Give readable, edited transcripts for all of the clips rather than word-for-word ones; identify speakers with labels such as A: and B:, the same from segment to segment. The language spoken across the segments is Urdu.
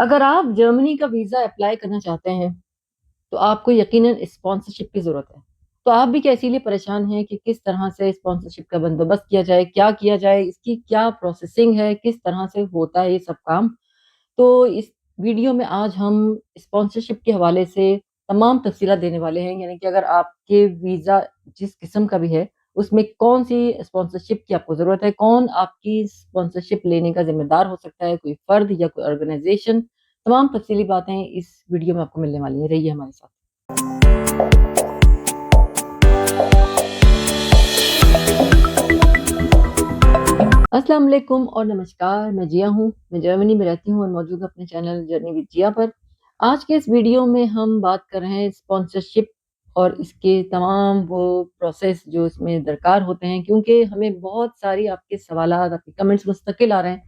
A: اگر آپ جرمنی کا ویزا اپلائی کرنا چاہتے ہیں تو آپ کو یقیناً اسپانسرشپ کی ضرورت ہے۔ تو آپ بھی کیا اسی لیے پریشان ہیں کہ کس طرح سے اسپانسرشپ کا بندوبست کیا جائے، اس کی کیا پروسیسنگ ہے، کس طرح سے ہوتا ہے یہ سب کام؟ تو اس ویڈیو میں آج ہم اسپانسرشپ کے حوالے سے تمام تفصیلات دینے والے ہیں، یعنی کہ اگر آپ کے ویزا جس قسم کا بھی ہے اس میں کون سی اسپانسرشپ کی آپ کو ضرورت ہے، کون آپ کی اسپانسرشپ لینے کا ذمہ دار ہو سکتا ہے، کوئی فرد یا کوئی آرگنائزیشن، تمام تفصیلی باتیں اس ویڈیو میں آپ کو ملنے والی ہیں۔ رہیے ہمارے ساتھ۔ السلام علیکم اور نمسکار، میں جیا ہوں، میں جرمنی میں رہتی ہوں اور موجود اپنے چینل جرنی وتھ جیا پر۔ آج کے اس ویڈیو میں ہم بات کر رہے ہیں اسپانسرشپ اور اس کے تمام وہ پروسیس جو اس میں درکار ہوتے ہیں، کیونکہ ہمیں بہت ساری آپ کے سوالات، آپ کے کمنٹس مستقل آ رہے ہیں،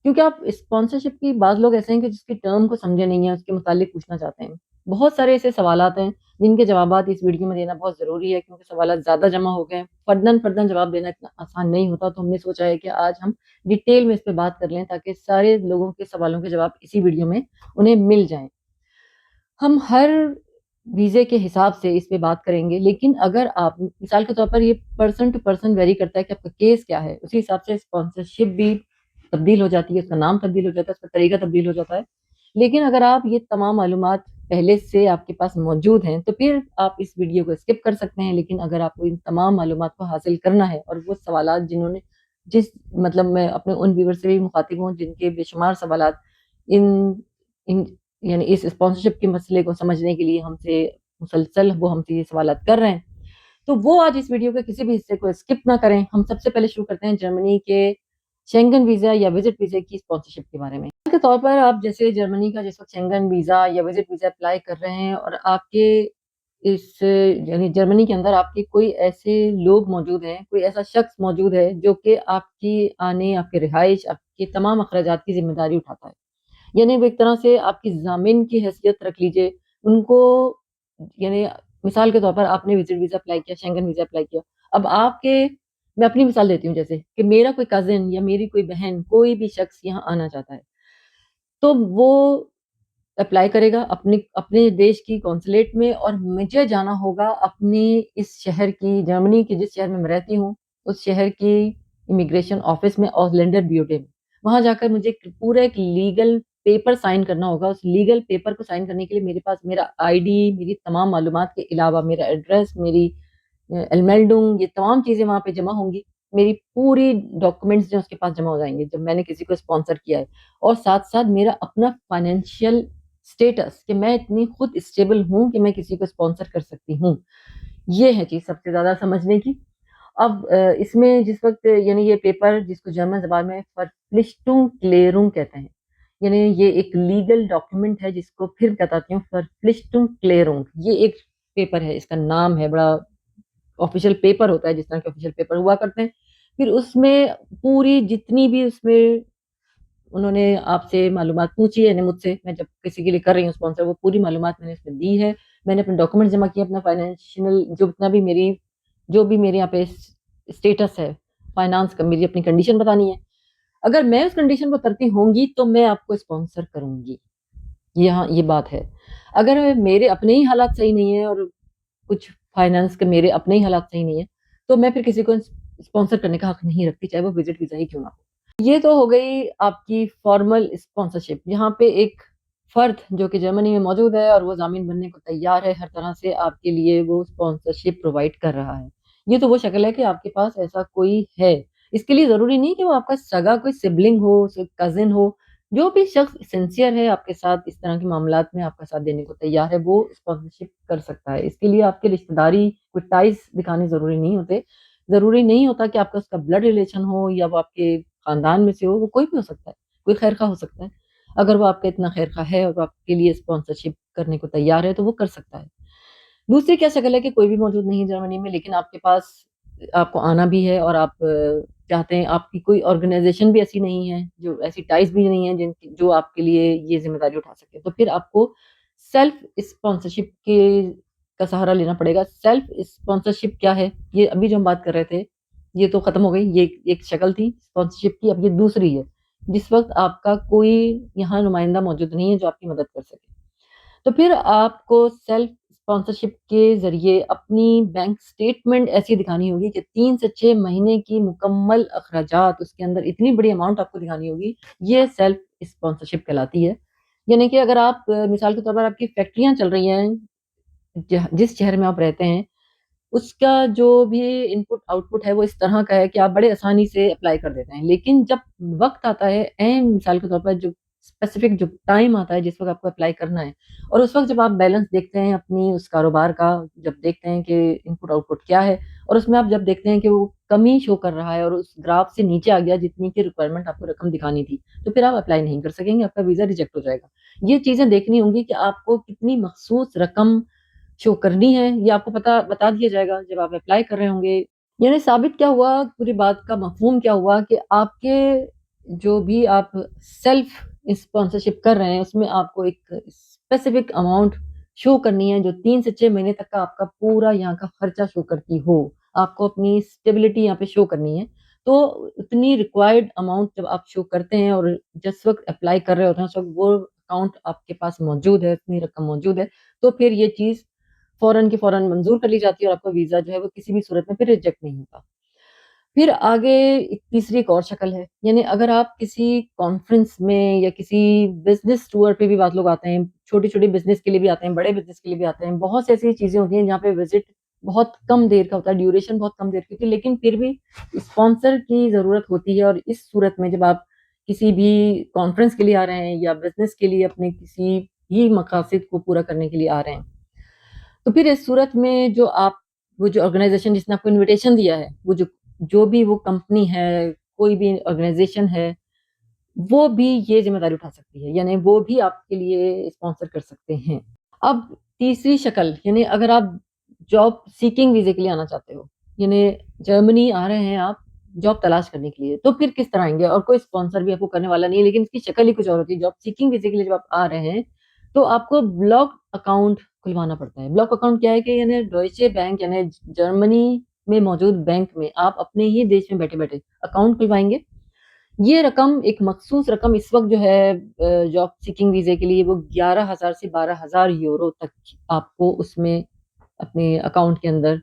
A: کیونکہ آپ اسپانسرشپ کی بعض لوگ ایسے ہیں کہ جس کی ٹرم کو سمجھے نہیں ہیں، اس کے متعلق پوچھنا چاہتے ہیں۔ بہت سارے ایسے سوالات ہیں جن کے جوابات اس ویڈیو میں دینا بہت ضروری ہے، کیونکہ سوالات زیادہ جمع ہو گئے ہیں، فرداً جواب دینا اتنا آسان نہیں ہوتا، تو ہم نے سوچا ہے کہ آج ہم ڈیٹیل میں اس پہ بات کر لیں تاکہ سارے لوگوں کے سوالوں کے جواب اسی ویڈیو میں انہیں مل جائیں۔ ہم ہر ویزے کے حساب سے اس پہ بات کریں گے، لیکن اگر آپ مثال کے طور پر یہ پرسن ٹو پرسن ویری کرتا ہے کہ آپ کا کیس کیا ہے، اسی حساب سے اسپانسرشپ بھی تبدیل ہو جاتی ہے، اس کا نام تبدیل ہو جاتا ہے، اس کا طریقہ تبدیل ہو جاتا ہے۔ لیکن اگر آپ یہ تمام معلومات پہلے سے آپ کے پاس موجود ہیں تو پھر آپ اس ویڈیو کو اسکپ کر سکتے ہیں، لیکن اگر آپ کو ان تمام معلومات کو حاصل کرنا ہے اور وہ سوالات جنہوں نے مطلب میں اپنے ان ویور سے بھی مخاطب ہوں جن کے بے شمار سوالات ان یعنی اس اسپانسرشپ کے مسئلے کو سمجھنے کے لیے ہم سے مسلسل وہ ہم سے یہ سوالات کر رہے ہیں، تو وہ آج اس ویڈیو کے کسی بھی حصے کو اسکپ نہ کریں۔ ہم سب سے پہلے شروع کرتے ہیں جرمنی کے شینگن ویزا یا وزٹ ویزے کی اسپانسرشپ کے بارے میں۔ کے طور پر آپ جیسے جرمنی کا جس وقت شینگن ویزا یا وزٹ ویزا اپلائی کر رہے ہیں اور آپ کے اس یعنی جرمنی کے اندر آپ کے کوئی ایسے لوگ موجود ہیں، کوئی ایسا شخص موجود ہے جو کہ آپ کی آنے، آپ کی رہائش، آپ کے تمام اخراجات کی ذمہ داری اٹھاتا ہے، یعنی وہ ایک طرح سے آپ کی ضامن کی حیثیت رکھ لیجئے ان کو، یعنی مثال کے طور پر آپ نے وزٹ ویزا اپلائی کیا، شینگن ویزا اپلائی کیا، اب آپ کے میں اپنی مثال دیتی ہوں، جیسے کہ میرا کوئی کزن یا میری کوئی بہن، کوئی بھی شخص یہاں آنا چاہتا ہے تو وہ اپلائی کرے گا اپنے دیش کی قونصلیٹ میں، اور مجھے جانا ہوگا اپنی اس شہر کی، جرمنی کی جس شہر میں رہتی ہوں اس شہر کی امیگریشن آفس میں، آسلینڈر بیوٹے میں، وہاں جا کر مجھے پورا ایک لیگل پیپر سائن کرنا ہوگا۔ اس لیگل پیپر کو سائن کرنے کے لیے میرے پاس میرا آئی ڈی، میری تمام معلومات کے علاوہ میرا ایڈریس، میری الملڈنگ، یہ تمام چیزیں وہاں پہ جمع ہوں گی، میری پوری ڈاکومنٹس جو اس کے پاس جمع ہو جائیں گے جب میں نے کسی کو اسپانسر کیا ہے، اور ساتھ ساتھ میرا اپنا فائنینشیل سٹیٹس کہ میں اتنی خود اسٹیبل ہوں کہ میں کسی کو اسپانسر کر سکتی ہوں۔ یہ ہے چیز سب سے زیادہ سمجھنے کی۔ اب اس میں جس وقت یعنی یہ پیپر جس کو جرمن زبان میں فرفلسٹنگ کلیئرنگ کہتے ہیں، یعنی یہ ایک لیگل ڈاکیومنٹ ہے جس کو پھر بتاتی ہوں فرفلسٹنگ کلیئرنگ، یہ ایک پیپر ہے، اس کا نام ہے، بڑا آفیشیل پیپر ہوتا ہے جس طرح کے آفیشیل پیپر ہوا کرتے ہیں۔ پھر اس میں پوری جتنی بھی اس میں انہوں نے آپ سے معلومات پوچھی ہے، یعنی مجھ سے، میں جب کسی کے لیے کر رہی ہوں اسپانسر، وہ پوری معلومات میں نے اس میں دی ہے، میں نے اپنے ڈاکومنٹ جمع کیے، اپنا فائنینشیل جو بھی میرے یہاں پہ اسٹیٹس ہے فائنانس کا، میری اپنی کنڈیشن بتانی ہے۔ اگر میں اس کنڈیشن کو کرتی ہوں گی تو میں آپ کو اسپانسر کروں گی، یہاں یہ بات ہے۔ اگر میرے اپنے ہی حالات صحیح نہیں ہیں اور کچھ فائنانس کے میرے اپنے ہی حالات صحیح نہیں ہیں تو میں پھر کسی کو اسپانسر کرنے کا حق نہیں رکھتی، چاہے وہ وزٹ ویزا ہی کیوں نہ ہو۔ یہ تو ہو گئی آپ کی فارمل اسپانسرشپ، یہاں پہ ایک فرد جو کہ جرمنی میں موجود ہے اور وہ ضامن بننے کو تیار ہے، ہر طرح سے آپ کے لیے وہ اسپانسرشپ پرووائڈ کر رہا ہے۔ یہ تو وہ شکل ہے کہ آپ کے پاس ایسا کوئی ہے، اس کے لیے ضروری نہیں کہ وہ آپ کا سگا کوئی سبلنگ ہو، کزن ہو، جو بھی شخص سنسیئر ہے آپ کے ساتھ، اس طرح کے معاملات میں آپ کا ساتھ دینے کو تیار ہے، وہ اسپانسرشپ کر سکتا ہے۔ اس کے لیے آپ کے رشتہ داری کوئی ٹائز دکھانے ضروری نہیں ہوتا کہ آپ کا اس کا بلڈ ریلیشن ہو یا وہ آپ کے خاندان میں سے ہو، وہ کوئی بھی ہو سکتا ہے، کوئی خیر خواہ ہو سکتا ہے۔ اگر وہ آپ کا اتنا خیر خواہ ہے اور وہ آپ کے لیے اسپانسرشپ کرنے کو تیار ہے تو وہ کر سکتا ہے۔ دوسری کیا شکل ہے کہ کوئی بھی موجود نہیں جرمنی میں، لیکن آپ کے پاس، آپ کو آنا بھی ہے اور آپ چاہتے ہیں، آپ کی کوئی آرگنائزیشن بھی ایسی نہیں ہے، جو ایسی ٹائز بھی نہیں ہیں جو آپ کے لیے یہ ذمہ داری اٹھا سکے، تو پھر آپ کو سیلف اسپانسرشپ کا سہارا لینا پڑے گا۔ سیلف اسپانسرشپ کیا ہے؟ یہ ابھی جو ہم بات کر رہے تھے یہ تو ختم ہو گئی، یہ ایک شکل تھی اسپانسرشپ کی، اب یہ دوسری ہے۔ جس وقت آپ کا کوئی یہاں نمائندہ موجود نہیں ہے جو آپ کی مدد کر سکے۔ تو پھر آپ کو سیلف اسپانسرشپ کے ذریعے اپنی بینک اسٹیٹمنٹ ایسی دکھانی ہوگی کہ 3 سے 6 مہینے کی مکمل اخراجات، اس کے اندر اتنی بڑی اماؤنٹ آپ کو دکھانی ہوگی، یہ سیلف اسپانسرشپ کہلاتی ہے۔ یعنی کہ اگر آپ مثال کے طور پر آپ کی فیکٹریاں چل رہی ہیں جس شہر میں آپ رہتے ہیں، اس کا جو بھی ان پٹ آؤٹ پٹ ہے وہ اس طرح کا ہے کہ آپ بڑے آسانی سے اپلائی کر دیتے ہیں، لیکن جب وقت آتا ہے عین مثال کے طور پر جو اسپیسیفک جو ٹائم آتا ہے جس وقت آپ کو اپلائی کرنا ہے، اور اس وقت جب آپ بیلنس دیکھتے ہیں اپنی اس کاروبار کا، جب دیکھتے ہیں کہ ان پٹ آؤٹ پٹ کیا ہے، اور اس میں آپ جب دیکھتے ہیں کہ وہ کمی شو کر رہا ہے اور اس گراف سے نیچے آ گیا جتنی کی ریکوائرمنٹ آپ کو رقم دکھانی تھی، تو پھر آپ اپلائی نہیں کر سکیں گے، آپ کا ویزا ریجیکٹ ہو جائے گا۔ یہ چیزیں دیکھنی ہوں گی کہ آپ کو کتنی مخصوص رقم شو کرنی ہے، یہ آپ کو بتا دیا جائے گا جب آپ اپلائی کر رہے ہوں گے۔ یعنی ثابت کیا ہوا، پوری بات کا مفہوم کیا ہوا کہ آپ کے جو بھی آپ سیلف اسپانسرشپ کر رہے ہیں اس میں آپ کو ایک اسپیسیفک اماؤنٹ شو کرنی ہے جو 3 سے 6 مہینے تک کا آپ کا پورا یہاں کا خرچہ شو کرتی ہو۔ آپ کو اپنی اسٹیبلٹی یہاں پہ شو کرنی ہے، تو اتنی ریکوائرڈ اماؤنٹ جب آپ شو کرتے ہیں اور جس وقت اپلائی کر رہے ہوتے ہیں اس وقت وہ اکاؤنٹ آپ کے پاس موجود ہے، اتنی رقم موجود ہے، تو پھر یہ چیز فوراً کی فوراً منظور کر لی جاتی ہے اور آپ کا ویزا جو ہے وہ کسی بھی صورت میں پھر ریجیکٹ نہیں ہوتا۔ پھر آگے تیسری ایک اور شکل ہے، یعنی اگر آپ کسی کانفرنس میں یا کسی بزنس ٹور پہ بھی بعض لوگ آتے ہیں، چھوٹی چھوٹی بزنس کے لیے بھی آتے ہیں، بڑے بزنس کے لیے بھی آتے ہیں، بہت سی ایسی چیزیں ہوتی ہیں جہاں پہ وزٹ بہت کم دیر کا ہوتا ہے، ڈیوریشن بہت کم دیر کی ہوتی ہے، لیکن پھر بھی اسپانسر کی ضرورت ہوتی ہے، اور اس صورت میں جب آپ کسی بھی کانفرنس کے لیے آ رہے ہیں یا بزنس کے لیے اپنے کسی بھی مقاصد کو پورا کرنے کے لیے آ رہے ہیں، تو پھر اس صورت میں جو آپ وہ جو آرگنائزیشن جس نے آپ کو انویٹیشن دیا ہے، وہ جو بھی وہ کمپنی ہے، کوئی بھی آرگنائزیشن ہے، وہ بھی یہ ذمہ داری اٹھا سکتی ہے، یعنی وہ بھی آپ کے لیے اسپانسر کر سکتے ہیں۔ اب تیسری شکل، یعنی اگر آپ جاب سیکنگ ویزے کے لیے آنا چاہتے ہو، یعنی جرمنی آ رہے ہیں آپ جاب تلاش کرنے کے لیے، تو پھر کس طرح آئیں گے؟ اور کوئی اسپانسر بھی آپ کو کرنے والا نہیں ہے، لیکن اس کی شکل ہی کچھ اور ہوتی ہے۔ جاب سیکنگ ویزے کے لیے جب آپ آ رہے ہیں تو آپ کو بلاک اکاؤنٹ کھلوانا پڑتا ہے۔ بلاک اکاؤنٹ کیا ہے کہ یعنی ڈوئچے بینک، یعنی جرمنی میں موجود بینک میں آپ اپنے ہی دیش میں بیٹھے بیٹھے اکاؤنٹ کھلوائیں گے۔ یہ رقم ایک مخصوص رقم اس وقت جو ہے جاب سیکنگ ویزے کے لیے وہ 11,000 سے 12,000 یورو تک آپ کو اس میں اپنے اکاؤنٹ کے اندر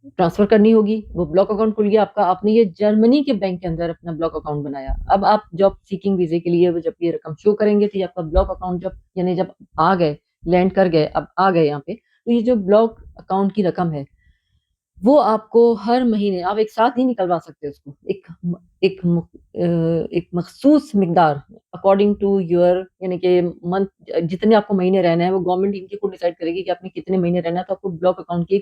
A: ٹرانسفر کرنی ہوگی۔ وہ بلاک اکاؤنٹ کھل گیا آپ کا، آپ نے یہ جرمنی کے بینک کے اندر اپنا بلاک اکاؤنٹ بنایا۔ اب آپ جاب سیکنگ ویزے کے لیے جب یہ رقم شو کریں گے تو یہ آپ کا بلاک اکاؤنٹ جب یعنی جب آ گئے، لینڈ کر گئے، اب آ گئے یہاں پہ، تو یہ جو بلاک اکاؤنٹ کی رقم ہے وہ آپ کو ہر مہینے، آپ ایک ساتھ نہیں نکلوا سکتے اس کو، ایک مخصوص مقدار اکارڈنگ ٹو یور، یعنی کہ منتھ جتنے آپ کو مہینے رہنا ہے وہ گورنمنٹ ان کے خود ڈیسائیڈ کرے گی کہ آپ نے کتنے مہینے رہنا ہے، تو آپ کو بلاک اکاؤنٹ کی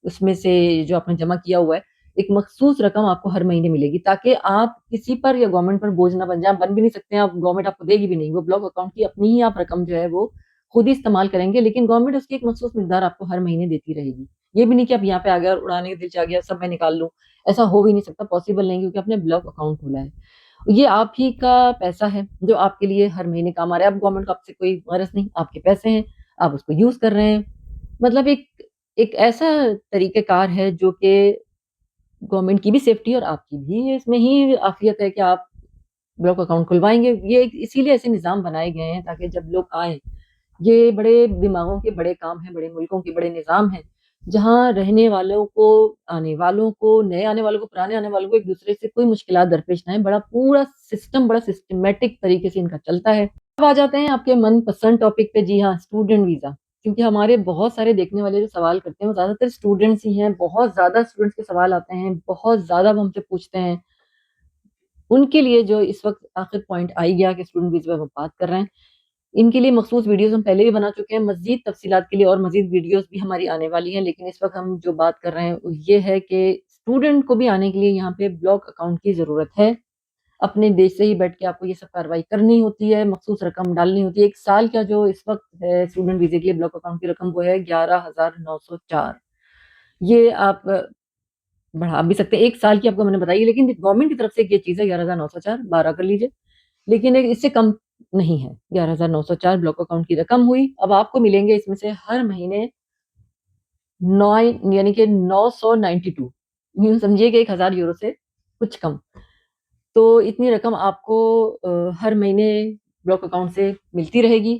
A: اس میں سے جو آپ نے جمع کیا ہوا ہے ایک مخصوص رقم آپ کو ہر مہینے ملے گی، تاکہ آپ کسی پر یا گورنمنٹ پر بوجھ نہ بن جائیں۔ بن بھی نہیں سکتے ہیں آپ، گورنمنٹ آپ کو دے گی بھی نہیں، وہ بلاک اکاؤنٹ کی اپنی ہی آپ رقم جو ہے وہ خود ہی استعمال کریں گے، لیکن گورنمنٹ اس کی ایک مخصوص مقدار آپ کو ہر مہینے دیتی رہے گی۔ یہ بھی نہیں کہ آپ یہاں پہ آ گئے اور اڑانے کا دل چاہ گیا سب میں نکال لوں، ایسا ہو بھی نہیں سکتا، پاسبل نہیں، کیونکہ آپ نے بلاک اکاؤنٹ کھولا ہے۔ یہ آپ ہی کا پیسہ ہے جو آپ کے لیے ہر مہینے کام آ رہا ہے، اب گورنمنٹ کو آپ سے کوئی غرض نہیں، آپ کے پیسے ہیں، آپ اس کو یوز کر رہے ہیں۔ مطلب ایک ایسا طریقہ کار ہے جو کہ گورنمنٹ کی بھی سیفٹی اور آپ کی بھی اس میں ہی عافیت ہے کہ آپ بلاک اکاؤنٹ کھلوائیں گے۔ یہ اسی لیے ایسے نظام بنائے گئے ہیں تاکہ جب لوگ آئیں، یہ بڑے دماغوں کے بڑے کام ہیں، بڑے ملکوں کے بڑے نظام ہیں، جہاں رہنے والوں کو، آنے والوں کو، نئے آنے والوں کو، پرانے آنے والوں کو ایک دوسرے سے کوئی مشکلات درپیش نہ ہے، بڑا پورا سسٹم بڑا سسٹمیٹک طریقے سے ان کا چلتا ہے۔ اب آ جاتے ہیں آپ کے من پسند ٹاپک پہ، جی ہاں، اسٹوڈنٹ ویزا، کیونکہ ہمارے بہت سارے دیکھنے والے جو سوال کرتے ہیں وہ زیادہ تر اسٹوڈنٹس ہی ہیں، بہت زیادہ اسٹوڈنٹس کے سوال آتے ہیں، بہت زیادہ وہ ہم سے پوچھتے ہیں۔ ان کے لیے جو اس وقت آخر پوائنٹ آئی گیا کہ اسٹوڈنٹ ویزا پہ بات کر رہے ہیں، ان کے لیے مخصوص ویڈیوز ہم پہلے بھی بنا چکے ہیں، مزید تفصیلات کے لیے اور مزید ویڈیوز بھی ہماری آنے والی ہیں، لیکن اس وقت ہم جو بات کر رہے ہیں وہ یہ ہے کہ اسٹوڈنٹ کو بھی آنے کے لیے یہاں پہ بلاک اکاؤنٹ کی ضرورت ہے۔ اپنے دیش سے ہی بیٹھ کے آپ کو یہ سب کارروائی کرنی ہوتی ہے، مخصوص رقم ڈالنی ہوتی ہے۔ ایک سال کا جو اس وقت ہے اسٹوڈنٹ ویزے کے لیے بلاک اکاؤنٹ کی رقم وہ ہے 11,904۔ یہ آپ بڑھا بھی سکتے ہیں، ایک سال کی آپ کو میں نے بتائی، لیکن گورنمنٹ کی طرف سے یہ چیز ہے 11,904، 12 کر لیجیے، لیکن اس سے کم نہیں ہے۔ 11,904 بلاک اکاؤنٹ کی رقم ہوئی۔ اب آپ کو ملیں گے اس میں سے ہر مہینے 9 یعنی کہ 992، یوں سمجھیے کہ 1,000 یورو سے کچھ کم۔ تو اتنی رقم آپ کو ہر مہینے بلاک اکاؤنٹ سے ملتی رہے گی،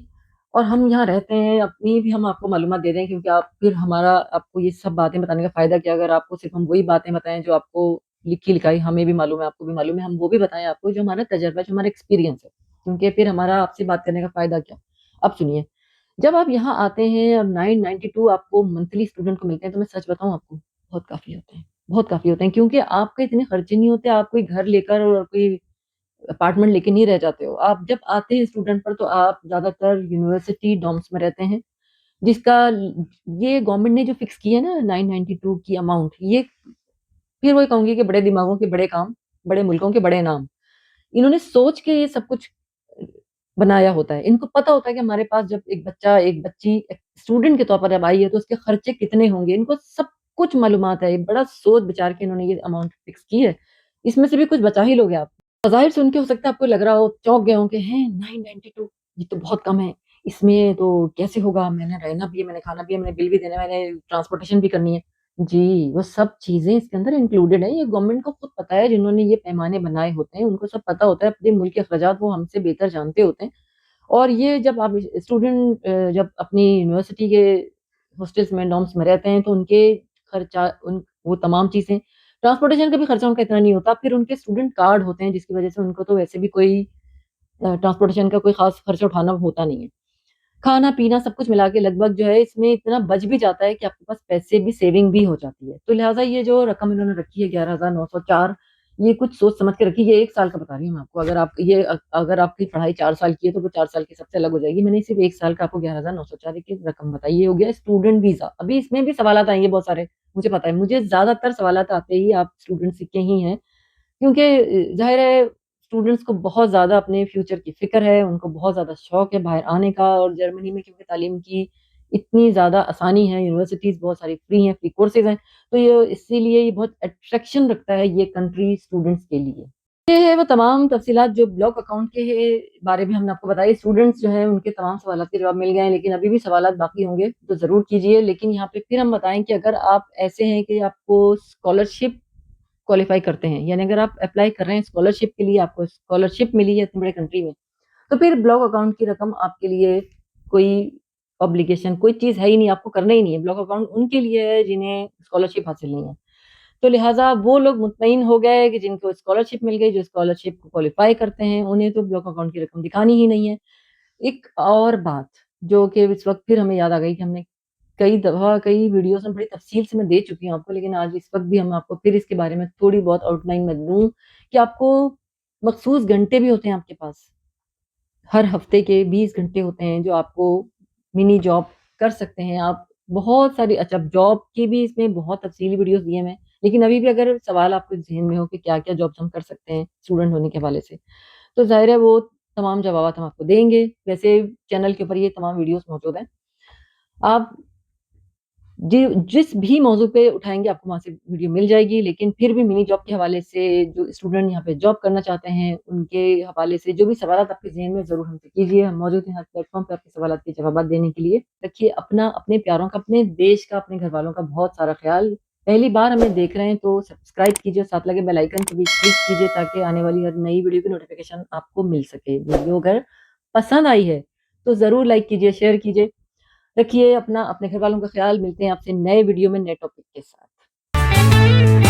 A: اور ہم یہاں رہتے ہیں، اپنی بھی ہم آپ کو معلومات دے دیں، کیونکہ آپ پھر ہمارا آپ کو یہ سب باتیں بتانے کا فائدہ کیا اگر آپ کو صرف ہم وہی باتیں بتائیں جو آپ کو لکھی لکھائی ہمیں بھی معلوم ہے، آپ کو بھی معلوم ہے، ہم وہ بھی بتائیں آپ کو جو ہمارا تجربہ ہے، جو ہمارا ایکسپیرینس ہے، کیونکہ پھر ہمارا آپ سے بات کرنے کا فائدہ کیا۔ اب سنیے، جب آپ یہاں آتے ہیں اور 992 آپ کو منتھلی اسٹوڈنٹ کو ملتے ہیں، تو میں سچ بتاؤں آپ کو بہت کافی ہوتے ہیں، بہت کافی ہوتے ہیں، کیونکہ آپ کے اتنے خرچے نہیں ہوتے، آپ کوئی گھر لے کر اور کوئی اپارٹمنٹ لے کے نہیں رہ جاتے ہو۔ آپ جب آتے ہیں اسٹوڈنٹ پر تو آپ زیادہ تر یونیورسٹی ڈومس میں رہتے ہیں، جس کا یہ گورنمنٹ نے جو فکس کی ہے نا 992 کی اماؤنٹ، یہ پھر وہی کہوں گی کہ بڑے دماغوں کے بڑے کام، بڑے ملکوں کے بڑے نام، انہوں نے سوچ کے یہ سب کچھ بنایا ہوتا ہے۔ ان کو پتا ہوتا ہے کہ ہمارے پاس جب ایک بچہ ایک بچی اسٹوڈنٹ کے طور پر جب آئی ہے تو اس کے خرچے کتنے ہوں گے، ان کو سب کچھ معلومات ہے، بڑا سوچ بچار کے انہوں نے یہ اماؤنٹ فکس کی ہے۔ اس میں سے بھی کچھ بچا ہی لوگے آپ، بظاہر سن کے ہو سکتا ہے آپ کو لگ رہا ہو، چونک گئے ہوں کہ ہیں 992 یہ تو بہت کم ہے، اس میں تو کیسے ہوگا، میں نے رہنا بھی ہے، میں نے کھانا بھی ہے، میں نے بل بھی دینا ہے، میں نے ٹرانسپورٹیشن بھی کرنی ہے۔ جی وہ سب چیزیں اس کے اندر انکلوڈیڈ ہیں، یہ گورنمنٹ کو خود پتا ہے، جنہوں نے یہ پیمانے بنائے ہوتے ہیں ان کو سب پتا ہوتا ہے، اپنے ملک کے اخراجات وہ ہم سے بہتر جانتے ہوتے ہیں۔ اور یہ جب آپ اسٹوڈنٹ جب اپنی یونیورسٹی کے ہاسٹلس میں ڈومس میں رہتے ہیں تو ان کے خرچہ وہ تمام چیزیں، ٹرانسپورٹیشن کا بھی خرچہ ان کا اتنا نہیں ہوتا، پھر ان کے اسٹوڈنٹ کارڈ ہوتے ہیں جس کی وجہ سے ان کو تو ویسے بھی کوئی ٹرانسپورٹیشن کا کوئی خاص خرچہ اٹھانا ہوتا نہیں ہے۔ کھانا پینا سب کچھ ملا کے لگ بھگ جو ہے اس میں اتنا بچ بھی جاتا ہے کہ آپ کے پاس پیسے بھی سیونگ بھی ہو جاتی ہے۔ تو لہٰذا یہ جو رقم انہوں نے رکھی ہے 11,904، یہ کچھ سوچ سمجھ کے رکھی، یہ 1 سال کا بتا رہی ہوں میں آپ کو، اگر آپ کی پڑھائی 4 سال کی ہے تو وہ 4 سال کی سب سے الگ ہو جائے گی، میں نے صرف 1 سال کا آپ کو 11,904 کی رقم بتائی، یہ ہو گیا اسٹوڈنٹ ویزا۔ ابھی اس میں بھی سوالات آئیں گے بہت سارے، مجھے پتا ہے، مجھے زیادہ تر سوالات آتے ہی آپ اسٹوڈنٹس کے ہی ہیں، کیونکہ ظاہر ہے اسٹوڈنٹس کو بہت زیادہ اپنے فیوچر کی فکر ہے، ان کو بہت زیادہ شوق ہے باہر آنے کا، اور جرمنی میں کیونکہ تعلیم کی اتنی زیادہ آسانی ہے، یونیورسٹیز بہت ساری فری ہیں، فری کورسز ہیں، تو یہ اسی لیے یہ بہت اٹریکشن رکھتا ہے یہ کنٹری اسٹوڈنٹس کے لیے۔ یہ ہے وہ تمام تفصیلات جو بلاک اکاؤنٹ کے بارے میں ہم نے آپ کو بتائی۔ اسٹوڈنٹس جو ہیں ان کے تمام سوالات کے جواب مل گئے ہیں، لیکن ابھی بھی سوالات باقی ہوں گے تو ضرور کیجیے۔ لیکن یہاں پہ پھر ہم بتائیں کہ اگر آپ ایسے ہیں کہ آپ کو اسکالرشپ کوالیفائی کرتے ہیں، یعنی اگر آپ اپلائی کر رہے ہیں اسکالرشپ کے لیے، آپ کو اسکالرشپ ملی ہے اتنے بڑے کنٹری میں، تو پھر بلاک اکاؤنٹ کی رقم آپ کے لیے کوئی obligation کوئی چیز ہے ہی نہیں، آپ کو کرنا ہی نہیں ہے۔ بلاک اکاؤنٹ ان کے لیے ہے جنہیں اسکالرشپ حاصل نہیں ہے، تو لہٰذا وہ لوگ مطمئن ہو گئے کہ جن کو اسکالرشپ مل گئی، جو اسکالرشپ کو کوالیفائی کرتے ہیں، انہیں تو بلاک اکاؤنٹ کی رقم دکھانی ہی نہیں ہے۔ ایک اور بات جو کہ اس وقت پھر ہمیں یاد آ گئی کہ ہم نے کئی دفعہ کئی ویڈیوز میں بڑی تفصیل سے میں دے چکی ہوں آپ کو، لیکن آج اس وقت بھی ہم آپ کو پھر اس کے بارے میں تھوڑی بہت آؤٹ لائن میں دوں کہ آپ کو مخصوص گھنٹے بھی ہوتے ہیں آپ کے پاس، ہر ہفتے کے 20 گھنٹے ہوتے ہیں جو آپ کو منی جاب کر سکتے ہیں آپ۔ بہت ساری اچھا جاب کی بھی اس میں بہت تفصیلی ویڈیوز دیے میں، لیکن ابھی بھی اگر سوال آپ کے ذہن میں ہو کہ کیا کیا جابس ہم کر سکتے ہیں اسٹوڈنٹ ہونے کے حوالے سے، تو ظاہر ہے وہ تمام جوابات ہم آپ کو دیں گے۔ ویسے چینل کے اوپر یہ تمام ویڈیوز موجود ہیں، آپ جس بھی موضوع پہ اٹھائیں گے آپ کو وہاں سے ویڈیو مل جائے گی۔ لیکن پھر بھی منی جاب کے حوالے سے جو اسٹوڈنٹ یہاں پہ جاب کرنا چاہتے ہیں ان کے حوالے سے جو بھی سوالات آپ کے ذہن میں ضرور ہم سے کیجیے، ہم موجود ہیں ہر پلیٹ فارم پہ آپ کے سوالات کے جوابات دینے کے لیے۔ رکھیے اپنا، اپنے پیاروں کا، اپنے دیش کا، اپنے گھر والوں کا بہت سارا خیال۔ پہلی بار ہمیں دیکھ رہے ہیں تو سبسکرائب کیجیے، ساتھ لگے بیل آئیکن کو بھی کلک کیجیے تاکہ آنے والی ہر نئی ویڈیو کی نوٹیفیکیشن آپ کو مل سکے۔ ویڈیو اگر پسند آئی ہے تو ضرور لائک کیجیے، شیئر کیجیے۔ رکھیے اپنا، اپنے گھر والوں کا خیال۔ ملتے ہیں آپ سے نئے ویڈیو میں نئے ٹاپک کے ساتھ۔